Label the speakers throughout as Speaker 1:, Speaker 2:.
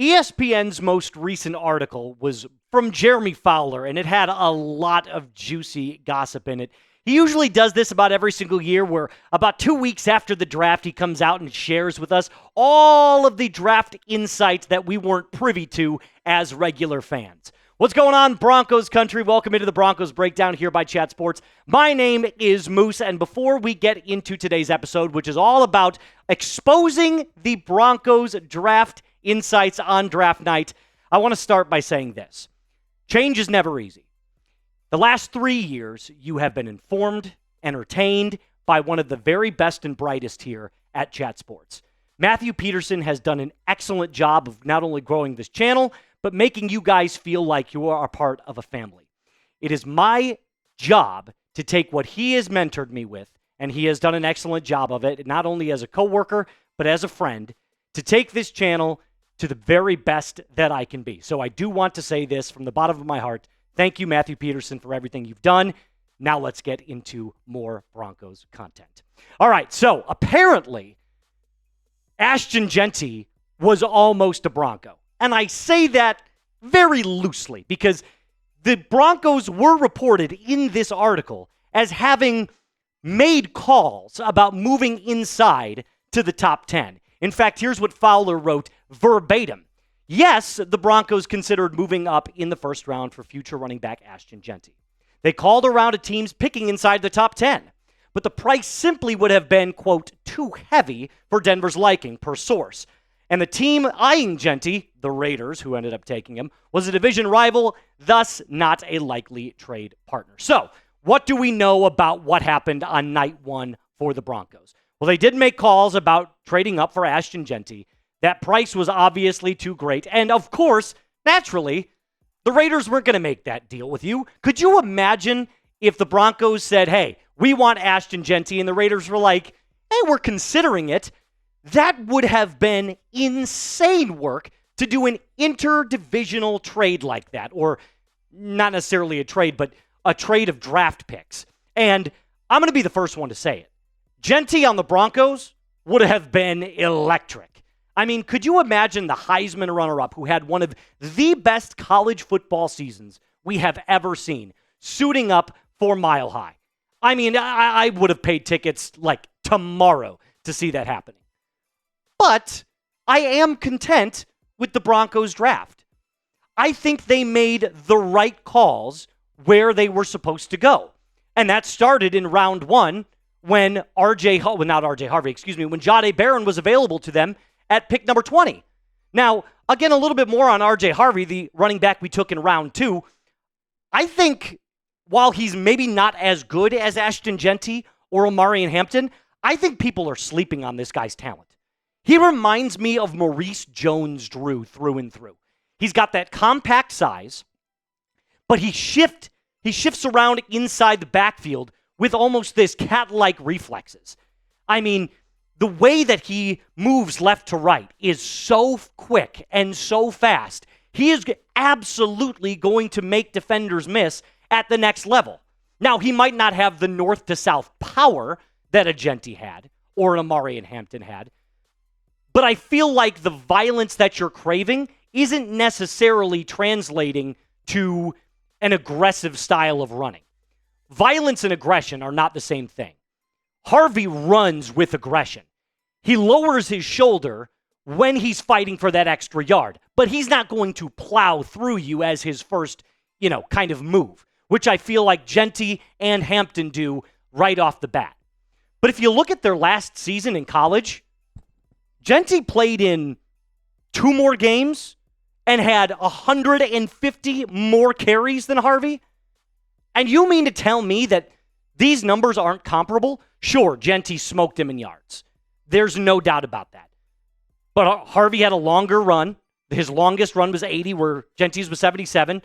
Speaker 1: ESPN's most recent article was from Jeremy Fowler, and it had a lot of juicy gossip in it. He usually does this about every single year, where about 2 weeks after the draft, he comes out and shares with us all of the draft insights that we weren't privy to as regular fans. What's going on, Broncos country? Welcome into the Broncos Breakdown here by Chat Sports. My name is Moose, and before we get into today's episode, which is all about exposing the Broncos draft insights on draft night, I want to start by saying this. Change is never easy. The last 3 years, you have been informed, entertained by one of the very best and brightest here at Chat Sports. Matthew Peterson has done an excellent job of not only growing this channel, but making you guys feel like you are a part of a family. It is my job to take what he has mentored me with, and he has done an excellent job of it, not only as a coworker, but as a friend, to take this channel to the very best that I can be. So I do want to say this from the bottom of my heart. Thank you, Matthew Peterson, for everything you've done. Now let's get into more Broncos content. All right, so apparently, Ashton Jeanty was almost a Bronco. And I say that very loosely because the Broncos were reported in this article as having made calls about moving inside to the top 10. In fact, here's what Fowler wrote verbatim. Yes, the Broncos considered moving up in the first round for future running back Ashton Jeanty. They called around at teams picking inside the top 10, but the price simply would have been, quote, too heavy for Denver's liking, per source. And the team eyeing Jeanty, the Raiders, who ended up taking him, was a division rival, thus not a likely trade partner. So, what do we know about what happened on night one for the Broncos? Well, they did make calls about trading up for Ashton Jeanty. That price was obviously too great. And of course, naturally, the Raiders weren't going to make that deal with you. Could you imagine if the Broncos said, hey, we want Ashton Jeanty, and the Raiders were like, hey, we're considering it? That would have been insane work to do an interdivisional trade like that, or not necessarily a trade, but a trade of draft picks. And I'm going to be the first one to say it. Jeanty on the Broncos would have been electric. I mean, could you imagine the Heisman runner-up who had one of the best college football seasons we have ever seen, suiting up for Mile High? I mean, I would have paid tickets like tomorrow to see that happening. But I am content with the Broncos draft. I think they made the right calls where they were supposed to go. And that started in round one when when Jahdae Barron was available to them at pick number 20. Now, again, a little bit more on RJ Harvey, the running back we took in round two. I think while he's maybe not as good as Ashton Jeanty or Omarion Hampton, I think people are sleeping on this guy's talent. He reminds me of Maurice Jones-Drew through and through. He's got that compact size, but he shifts around inside the backfield with almost this cat-like reflexes. I mean, the way that he moves left to right is so quick and so fast. He is absolutely going to make defenders miss at the next level. Now, he might not have the north to south power that a Jeanty had or an Omarion Hampton had, but I feel like the violence that you're craving isn't necessarily translating to an aggressive style of running. Violence and aggression are not the same thing. Harvey runs with aggression. He lowers his shoulder when he's fighting for that extra yard, but he's not going to plow through you as his first, kind of move, which I feel like Jeanty and Hampton do right off the bat. But if you look at their last season in college, Jeanty played in 2 more games and had 150 more carries than Harvey. And you mean to tell me that these numbers aren't comparable? Sure, Jeanty smoked him in yards. There's no doubt about that. But Harvey had a longer run. His longest run was 80, where Jeanty's was 77.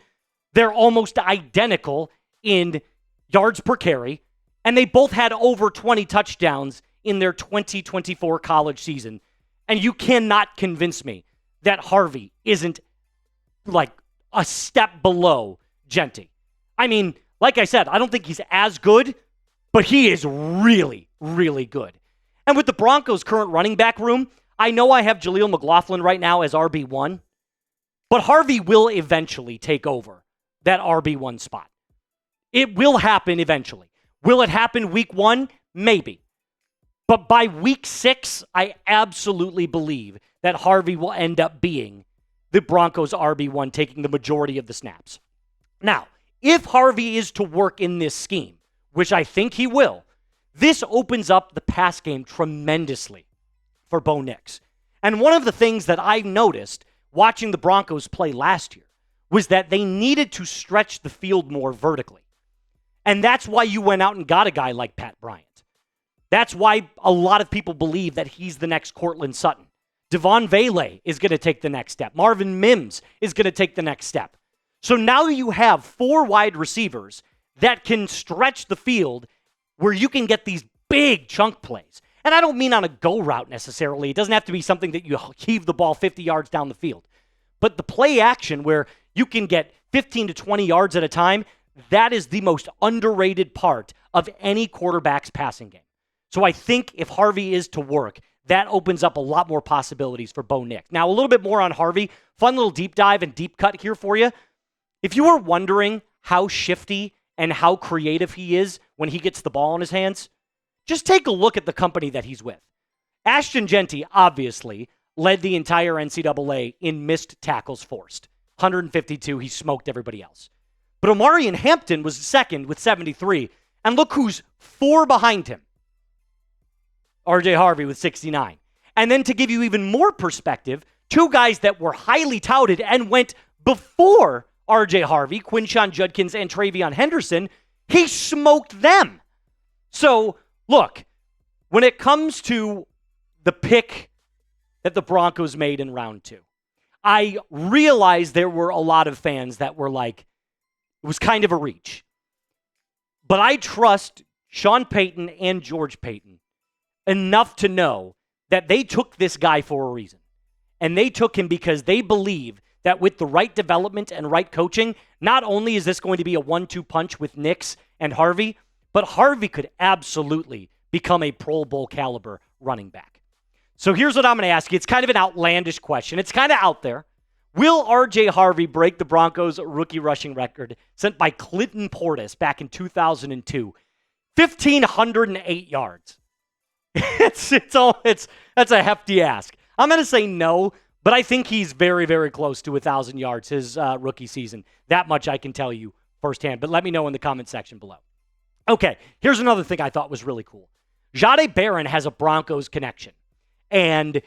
Speaker 1: They're almost identical in yards per carry, and they both had over 20 touchdowns in their 2024 college season. And you cannot convince me that Harvey isn't like a step below Jeanty. I mean, like I said, I don't think he's as good, but he is really, really good. And with the Broncos' current running back room, I know I have Jaleel McLaughlin right now as RB1, But Harvey will eventually take over that RB1 spot. It will happen eventually. Will it happen week 1? Maybe. But by week 6, I absolutely believe that Harvey will end up being the Broncos RB1, taking the majority of the snaps. Now, if Harvey is to work in this scheme, which I think he will, this opens up the pass game tremendously for Bo Nix. And one of the things that I noticed watching the Broncos play last year was that they needed to stretch the field more vertically. And that's why you went out and got a guy like Pat Bryant. That's why a lot of people believe that he's the next Cortland Sutton. Devon Vele is going to take the next step. Marvin Mims is going to take the next step. So now you have 4 wide receivers that can stretch the field where you can get these big chunk plays. And I don't mean on a go route necessarily. It doesn't have to be something that you heave the ball 50 yards down the field. But the play action where you can get 15 to 20 yards at a time, that is the most underrated part of any quarterback's passing game. So I think if Harvey is to work, that opens up a lot more possibilities for Bo Nix. Now, a little bit more on Harvey. Fun little deep dive and deep cut here for you. If you were wondering how shifty and how creative he is when he gets the ball in his hands, just take a look at the company that he's with. Ashton Jeanty, obviously, led the entire NCAA in missed tackles forced. 152, he smoked everybody else. But Omarion Hampton was second with 73, and look who's 4 behind him. RJ Harvey with 69. And then to give you even more perspective, 2 guys that were highly touted and went before RJ Harvey, Quinshon Judkins and TreVeyon Henderson, he smoked them. So, look, when it comes to the pick that the Broncos made in round 2, I realized there were a lot of fans that were like, it was kind of a reach. But I trust Sean Payton and George Paton enough to know that they took this guy for a reason. And they took him because they believe that with the right development and right coaching, not only is this going to be a 1-2 punch with Nix and Harvey, but Harvey could absolutely become a Pro Bowl caliber running back. So here's what I'm going to ask you. It's kind of an outlandish question. It's kind of out there. Will RJ Harvey break the Broncos' rookie rushing record set by Clinton Portis back in 2002? 1,508 yards. That's a hefty ask. I'm going to say no, but I think he's very, very close to 1,000 yards his rookie season. That much I can tell you firsthand, but let me know in the comment section below. Okay, here's another thing I thought was really cool. Jahdae Barron has a Broncos connection, and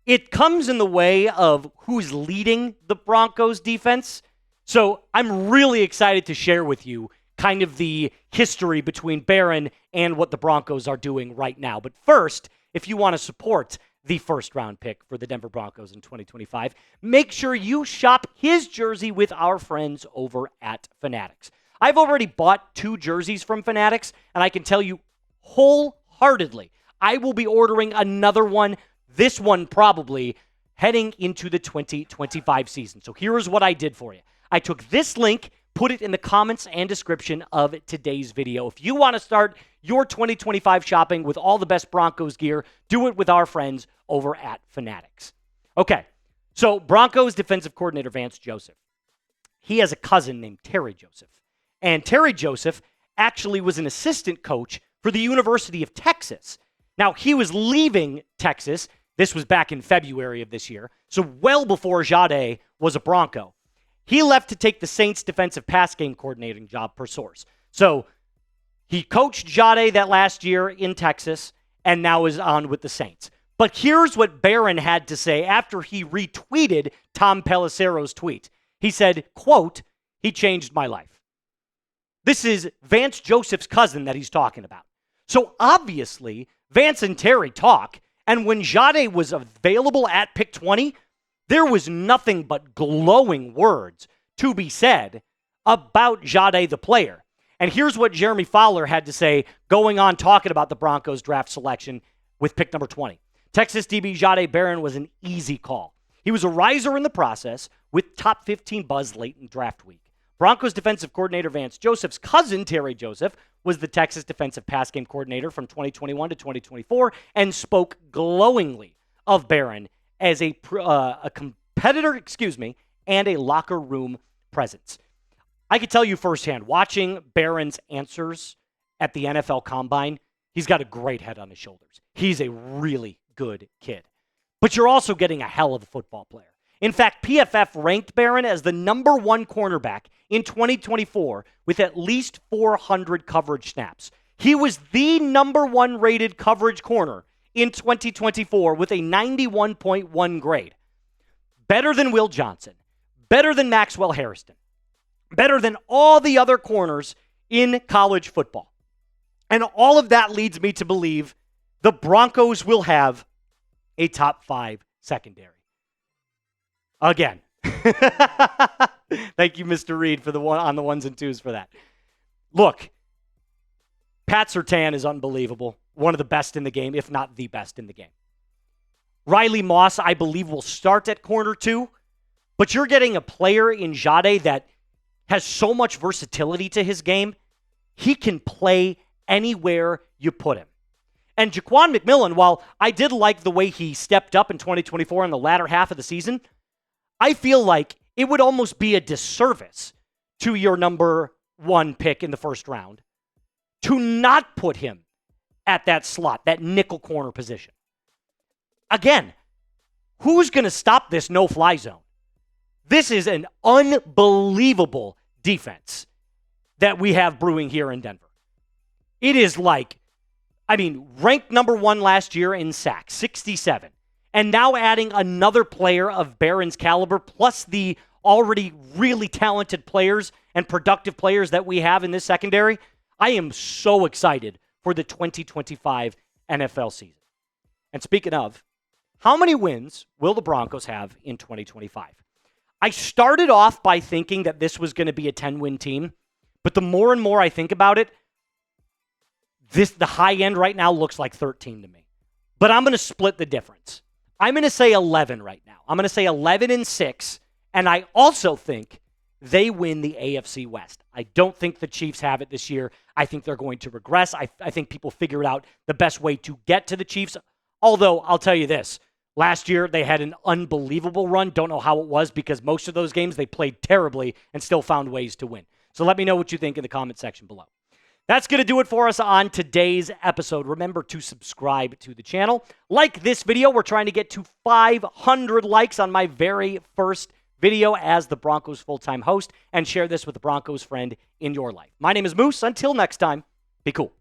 Speaker 1: it comes in the way of who's leading the Broncos defense. So I'm really excited to share with you kind of the history between Barron and what the Broncos are doing right now. But first, if you want to support the first-round pick for the Denver Broncos in 2025, make sure you shop his jersey with our friends over at Fanatics. I've already bought 2 jerseys from Fanatics, and I can tell you wholeheartedly, I will be ordering another one, this one probably, heading into the 2025 season. So here's what I did for you. I took this link, put it in the comments and description of today's video. If you want to start your 2025 shopping with all the best Broncos gear, do it with our friends over at Fanatics. Okay, so Broncos defensive coordinator Vance Joseph, he has a cousin named Terry Joseph. And Terry Joseph actually was an assistant coach for the University of Texas. Now, he was leaving Texas. This was back in February of this year, so well before Jahdae was a Bronco. He left to take the Saints defensive pass game coordinating job per source. So he coached Jahdae that last year in Texas and now is on with the Saints. But here's what Barron had to say after he retweeted Tom Pelissero's tweet. He said, quote, "He changed my life." This is Vance Joseph's cousin that he's talking about. So obviously, Vance and Terry talk, and when Jahdae was available at pick 20, there was nothing but glowing words to be said about Jahdae the player. And here's what Jeremy Fowler had to say going on talking about the Broncos draft selection with pick number 20. Texas DB Jahdae Barron was an easy call. He was a riser in the process with top 15 buzz late in draft week. Broncos defensive coordinator Vance Joseph's cousin, Terry Joseph, was the Texas defensive pass game coordinator from 2021 to 2024 and spoke glowingly of Barron as a competitor, and a locker room presence. I can tell you firsthand, watching Barron's answers at the NFL Combine, he's got a great head on his shoulders. He's a really good kid. But you're also getting a hell of a football player. In fact, PFF ranked Barron as the number 1 cornerback in 2024 with at least 400 coverage snaps. He was the number 1 rated coverage corner in 2024 with a 91.1 grade. Better than Will Johnson, better than Maxwell Harrison, better than all the other corners in college football. And all of that leads me to believe the Broncos will have a top 5 secondary. Again. Thank you, Mr. Reed, for the one on the ones and twos for that. Look, Pat Surtain is unbelievable. One of the best in the game, if not the best in the game. Riley Moss, I believe, will start at corner 2, but you're getting a player in Jahdae that has so much versatility to his game. He can play anywhere you put him. And Jaquan McMillan, while I did like the way he stepped up in 2024 in the latter half of the season, I feel like it would almost be a disservice to your number 1 pick in the first round to not put him at that slot, that nickel corner position. Again, who's going to stop this no-fly zone? This is an unbelievable defense that we have brewing here in Denver. It is ranked number 1 last year in sacks, 67. And now adding another player of Barron's caliber, plus the already really talented players and productive players that we have in this secondary, I am so excited for the 2025 NFL season. And speaking of, how many wins will the Broncos have in 2025? I started off by thinking that this was going to be a 10-win team, but the more and more I think about it, the high end right now looks like 13 to me. But I'm going to split the difference. I'm going to say 11 right now. I'm going to say 11-6, and I also think they win the AFC West. I don't think the Chiefs have it this year. I think they're going to regress. I think people figured out the best way to get to the Chiefs. Although, I'll tell you this, last year they had an unbelievable run. Don't know how it was because most of those games they played terribly and still found ways to win. So let me know what you think in the comment section below. That's going to do it for us on today's episode. Remember to subscribe to the channel. Like this video. We're trying to get to 500 likes on my very first video as the Broncos full-time host, and share this with a Broncos friend in your life. My name is Moose. Until next time, be cool.